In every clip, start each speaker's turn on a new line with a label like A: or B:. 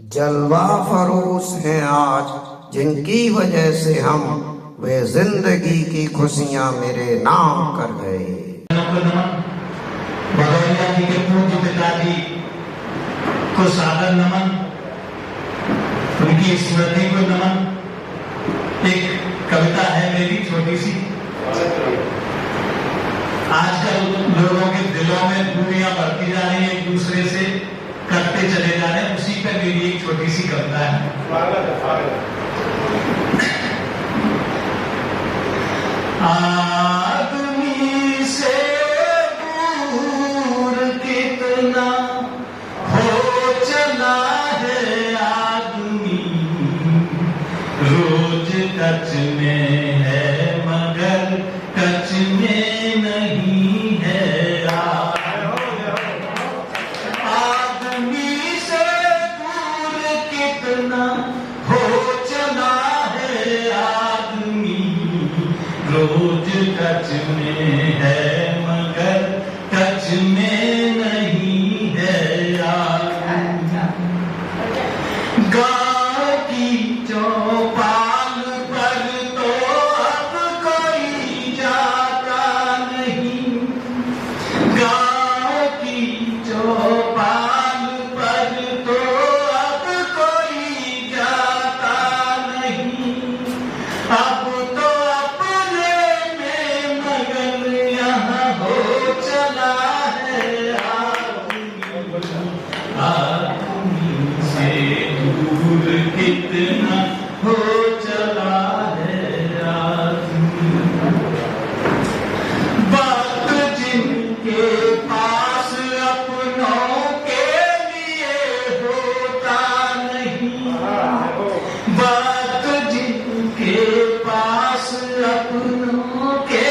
A: जलवा फरोश हैं आज जिनकी वजह से हम वे जिंदगी की खुशियां मेरे नाम कर गए।
B: भगवैया जी के पूज्य पिताजी को सादर नमन, उनकी स्मृति को नमन। एक कविता है मेरी छोटी सी। आजकल लोगों के दिलों में दूरियां बढ़ती जा रही है, एक दूसरे से करते चले जा रहे हैं, उसी पर मेरी एक छोटी सी कविता है। आदमी से दूर कितना हो चला है आदमी, रोज टच में है मगर टच में नहीं है। आदमी से दूर कितना हो चला है आदमी, रोज टच में है मगर टच में नहीं है। गाँव की चौपाल पर तो अब कोई जाता नहीं, गाँव की चौपाल पर तो अब कोई जाता नहीं। अब तो अपने में मगन यहाँ हो चला है आदमी से दूर कितना हो चला है आदमी। बात जिनके पास अपनों के लिए होता नहीं, बात जिनके पास अपनों के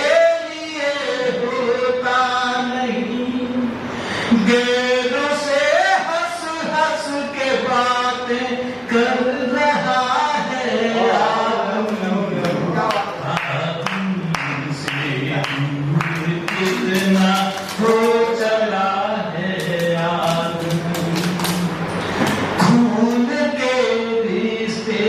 B: लिए होता नहीं। गैरों से हंस हंस के बातें कर रहा है आदमी से दूर कितना हो चला है आदमी। खून के रिश्ते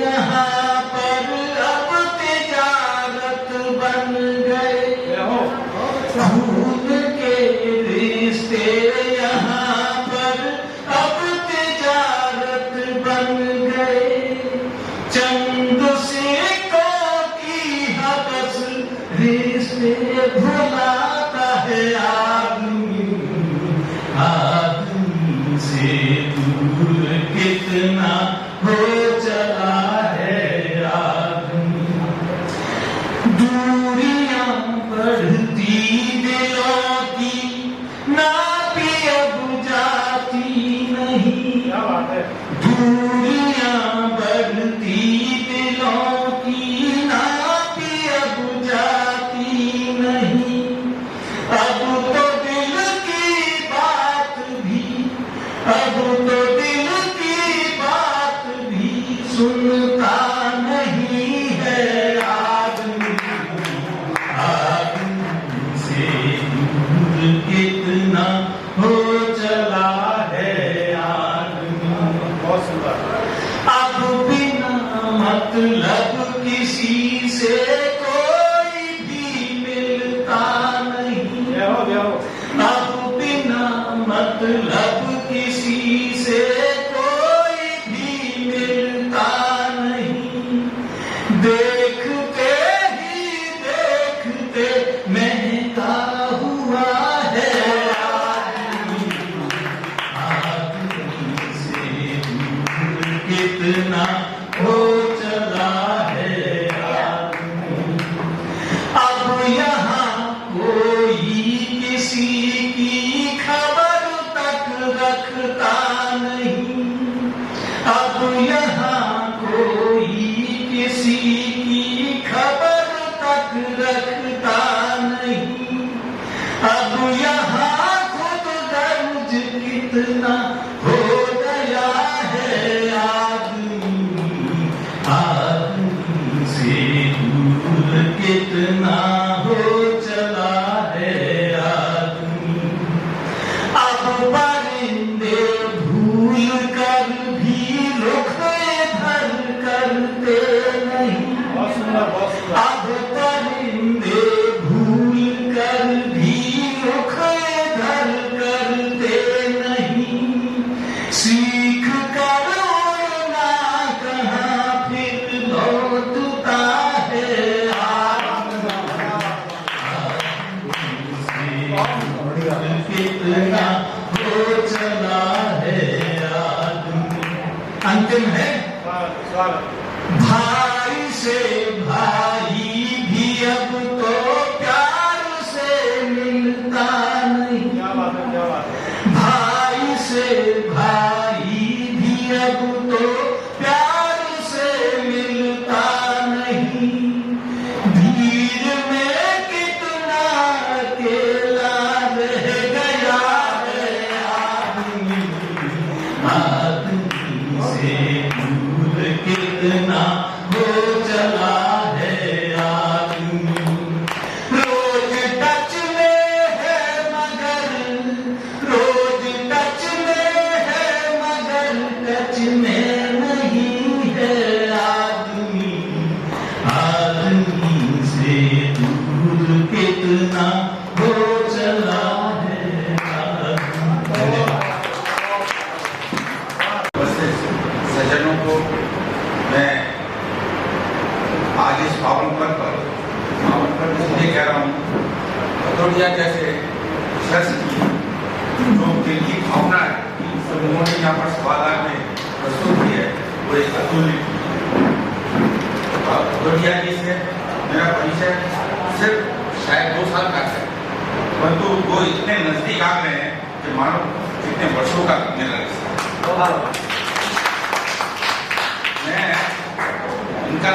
B: यहाँ पर अब तिजारत बन गए, खून के रिश्ते यहाँ पर अब तिजारत बन गए। चंद सिक्कों की हवस रिश्ते भुलाता है आदमी, आदमी से दूर कितना हो चला है आदमी। दूरियां बढ़ती दिलों की नापी अब जाती नहीं, दूरियां बढ़ती दिलों की नापी अब जाती नहीं। अब तो दिल की बात भी, अब तो दिल की बात भी सुनता नहीं है आदमी, आदमी से दूर कितना हो चला है आदमी। अब बिना मतलब किसी से कोई भी मिलता नहीं, अब बिना मतलब किसी से कोई भी मिलता नहीं। देखते ही देखते महका हुआ है आदमी, आदमी से दूर कितना हो चला है आदमी। अब यहाँ कोई किसी की खबर तक रखता नहीं, अब यहाँ कोई किसी की खबर तक रखता नहीं। अब यहाँ खुद गर्ज कितना हो गया है आदमी, नहीं। अब परिंदे भूल कर भी मुख इधर करते नहीं। सीख कर उड़ना कहाँ फिर लौटता है कितना हो चला है आदमी। अंतिम है भाई से भाई भी अब तो प्यार से मिलता नहीं। भाई से भाई भी अब तो प्यार से मिलता नहीं। भीड़ में कितना अकेला रह गया है आदमी। आदमी से दूर कितना हो चला है आदमी। रोज टच में है मगर, रोज टच में है मगर टच में नहीं है आदमी। आदमी से दूर कितना हो चला है आदमी।
C: सज्जनों को मैं आज इस पावन पर्व पर इसलिए कह रहा हूँ, भदौरिया जैसे शख्स की जो दिल की भावना है उन्होंने यहाँ पर सवाल में प्रस्तुत की है वो एक अतुल्य। भदौरिया जी से मेरा परिचय सिर्फ शायद 2 साल का है, परंतु वो इतने नजदीक आ गए हैं कि मानो कितने वर्षों का मेरा रिश्ता। मैं इनका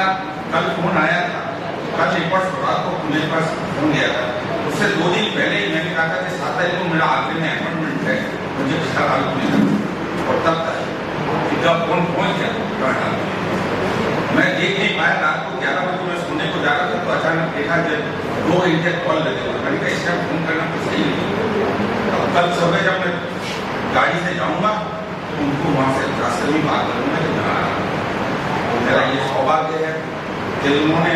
C: कल फोन आया था, कल एक बार रात को मेरे पास फोन गया था। उससे 2 दिन पहले ही मैंने कहा था कि 7 तारीख को मेरा आखिरी में अपॉइंटमेंट है, मुझे पिछला हाल मिलेगा। और तब तक जब फोन पहुंच गया मैं देख नहीं पाया। रात को 11 बजे मैं सोने को जा रहा था तो अचानक देखा जब 2 इंडियन कॉल लगे हुए। मैंने कहा इस टाइम फोन करना तो सही नहीं। अब कल सुबह जब मैं गाड़ी से जाऊँगा तो उनको वहाँ से रास्ते में बात करूँगा कि मैं आ रहा हूँ। मेरा ये सौभाग्य है कि उन्होंने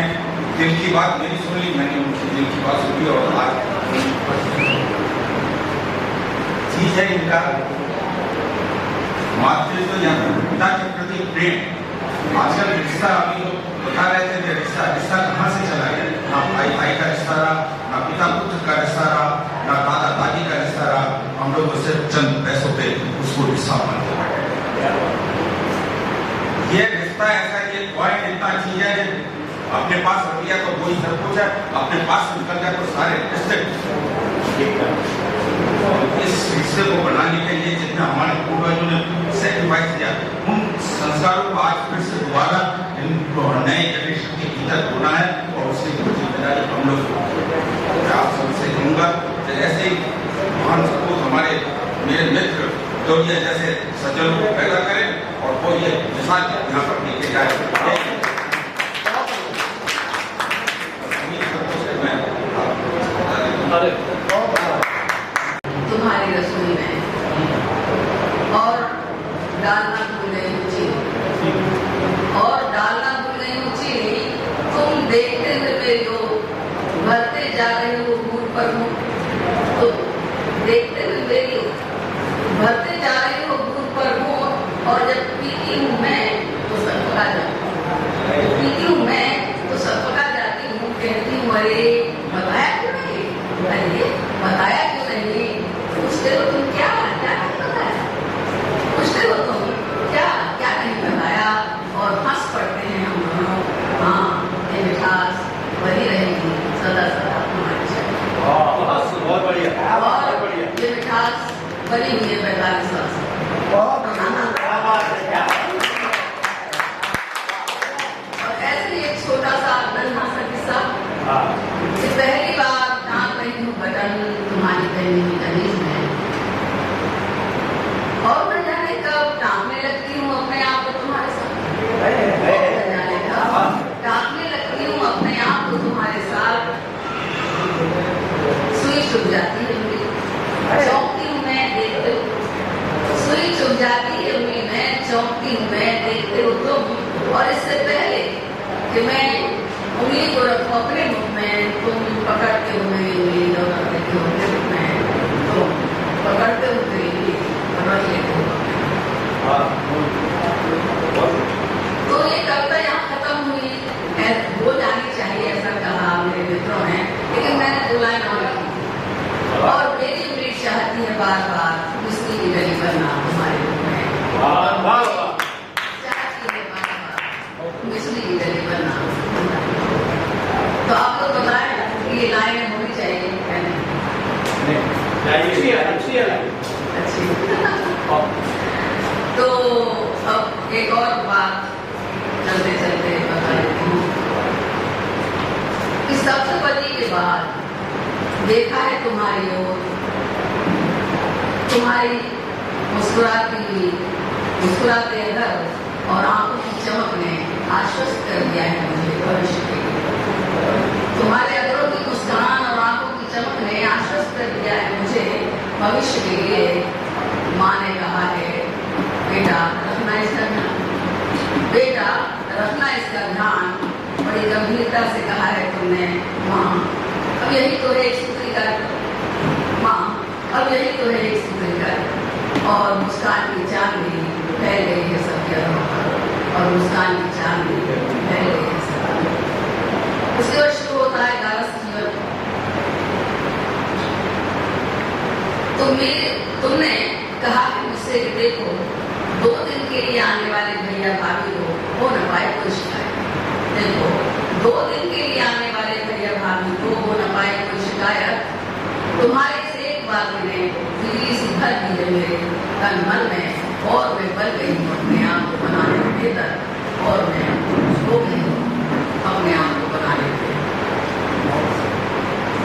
C: दिल की बात मेरी सुन ली, मैंने उनकी दिल की बात सुनी। और आज चीज है इनका मातृत्व या पिता के प्रति प्रेम। आजकल रिश्ता अभी लोग बता रहे थे कि रिश्ता कहाँ से चला गया। ना भाई का रिश्ता रहा, ना पिता पुत्र का रिश्ता रहा, ना दादा दादी का रिश्ता रहा। हम लोग उससे चंद पैसों पे उसको रिश्ता मानते। ये रिश्ता ऐसा कि पॉइंट इतना चीज है कि अपने पास रख लिया तो वही सब कुछ है, अपने पास निकल गया तो सारे रिश्ते। इस रिश्ते को बनाने के लिए जितना हमारे पूर्वजों ने सेक्रीफाइस किया, उन संस्कारों को आज फिर से दोबारा इनको नए जनरेशन के भीतर होना है। और उसकी जिम्मेदारी हम लोग आप सबसे कहूँगा कि ऐसे ही महान सपूत हमारे मेरे मित्र भदौरिया जैसे सज्जनों को पैदा करें और वो ये मिसाल यहाँ पर लेके जाए।
D: तुम्हारी रसोई में और डालना भूल गई हूँ चीनी, और डालना भूल गई हूँ चीनी। तुम देखते हुए जो भरते जा रहे हो मुंह पर मुंह, तो देखते हुए जो भरते जा रहे हो मुंह पर मुंह। और जब पीती हूँ मैं तो सकपका जाती हूँ, पीती हूँ मैं तो सकपका जाती हूँ। कहती हूँ अरे बताया क्यों नहीं, अरे बताया क्यों नहीं। पूछते हो तुम क्या क्या नहीं बताया, पूछते हो तुम क्या क्या नहीं बताया। और हंस पड़ते हैं हम दोनों। हाँ, ये मिठास बनी रहेगी सदा सदा हमारे साथ।
B: बहुत बढ़िया।
D: और ये मिठास बनी हुई है 45 साल से। और ऐसे ही एक छोटा सा नन्हा सा किस्सा कि पहली बार टाँग रही हूँ बटन तुम्हारी पहनी हुई कमीज में, और मैं जाने कब टाँगने लगती हूँ अपने आप को तुम्हारे साथ। जाने कब टाँगने लगती हूँ अपने आप को तुम्हारे साथ। सुई चुभ जाती है उंगली, चौंकती हूँ मैं देखते हो। सुई चुभ जाती है उंगली में, चौंकती हूँ मैं देखते हो तुम। और इससे पहले कि मैं उंगली को रखूं अपने मुख में, तुम पकड़ते हो मेरी उंगली और रख लेते हो अपने मुख में, तुम पकड़ते हो मेरी उंगली और रख लेते हो। तो ये कविता यहाँ खत्म हुई, हो जानी चाहिए ऐसा कहा मेरे मित्रों ने, लेकिन मैंने 2 लाइन और लिखी थी। और मेरी उम्मीद चाहती है बार बार उसकी की गली बनना हमारे मुख में, चाहती है बार बार उसकी की गली बनना। तो आप लोग बताएं कि ये लाइनें होनी चाहिए क्या नहीं? अच्छी। तो अब एक और बात चलते चलते बता देती हूँ कि सप्तपदी के बाद देखा है तुम्हारी ओर, तुम्हारी मुस्कुराते अगर और आंखों की चमक ने आश्वस्त कर दिया है मुझे भविष्य के लिए। तुम्हारे अधरों की मुस्कान और आंखों की चमक ने आश्वस्त कर दिया है मुझे भविष्य के लिए। माँ ने कहा है बेटा रखना इसका ध्यान, बेटा रखना इसका ध्यान। बड़ी गंभीरता से कहा है तुमने माँ, अब यही तो है एक सूत्रीकार माँ, अब यही तो है एक सूत्रीकार। और मुस्कान की चांदनी फैल गई है सबके अधरों पर, और मुस्कान की चांदनी फैल गई है सब। उसके बाद शुरू होता है गारस जीवन। तुमने कहा कि मुझसे कि देखो 2 दिन के लिए आने वाले भैया भाभी को हो न पाए कोई शिकायत। देखो 2 दिन के लिए आने वाले भैया भाभी को हो न पाए कोई शिकायत। तुम्हारे से एक बात ने बिजली सी भर दी है मेरे तन मन में, और मैं बल गई हूँ अपने आप को बनाने के भीतर, और मैं सो गई हूँ अपने आप को बनाने के।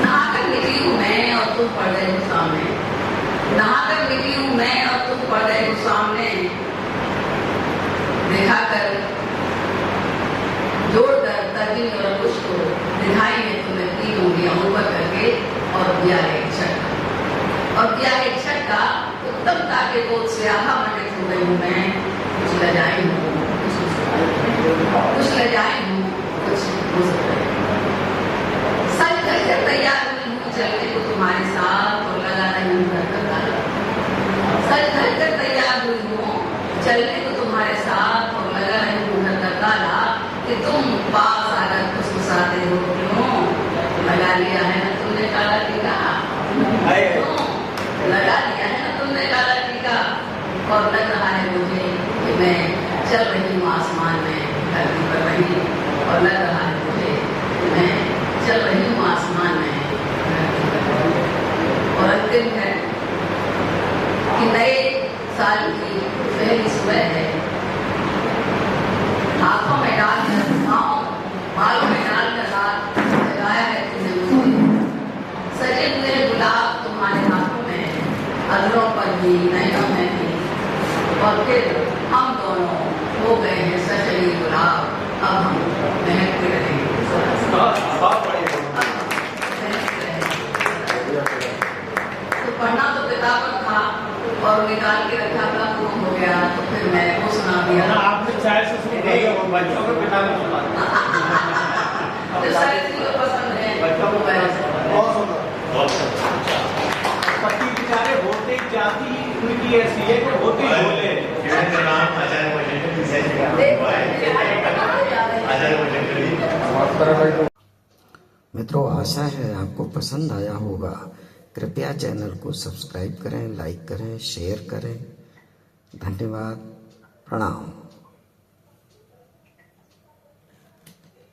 D: नहाकर निकली हूँ मैं और तुम पड़ गए हो सामने, नहाकर निकली हूँ मैं और तुम पड़ गए हो सामने। देखा कर जोड़कर तर्जनी और कुछ को दिखाई में तुम्हें 3 उंगलियां ऊपर करके और दिया एक झटका, और दिया एक झटका। उत्तमता के बोध से आहा मंडित हो गई हूँ मैं, कुछ लजाई हूँ कुछ लजाई हूँ कुछ सच कर तैयार हुई हूँ चलने को तुम्हारे साथ, और लगा रही हूँ घर का ताला। सच कर तैयार हुई हूँ चलने को तुम्हारे साथ, और लगा रही हूँ घर का ताला। कि तुम पास आकर फुसफुसाते हो क्यों, लगा लिया है ना तुमने काला टीका, लगा लिया है ना तुमने काला टीका। और लग रहा है मुझे कि मैं चल रही हूँ आसमान में धरती पर रही, और लग रहा है मुझे कि मैं चल रही हूँ आसमान में धरती पर रही। और अंतिम है कि नए साल की पहली सुबह है, हाथों में डालकर बालों में डालकर रात जगाया है तुमने मुझे। सजे हुए गुलाब तुम्हारे हाथों में, अधरों पर भी नैनों में भी, और फिर हम दोनों हो गए हैं सजनी गुलाब। अब हम महकते रहेंगे। तो पढ़ना तो किताब पर था और निकाल के रखा था, गुम हो गया, तो फिर मैं वो सुना दिया।
B: आपने चाय से सुन रही हो बच्चों को किताब सुना,
D: जो सारी चीजों पसंद है
B: बच्चों को
C: बहुत
B: पति बेचारे होते जाति उनकी ऐसी है कि होते ही बोले।
A: मित्रों, आशा है आपको पसंद आया होगा। कृपया चैनल को सब्सक्राइब करें, लाइक करें, शेयर करें। धन्यवाद, प्रणाम।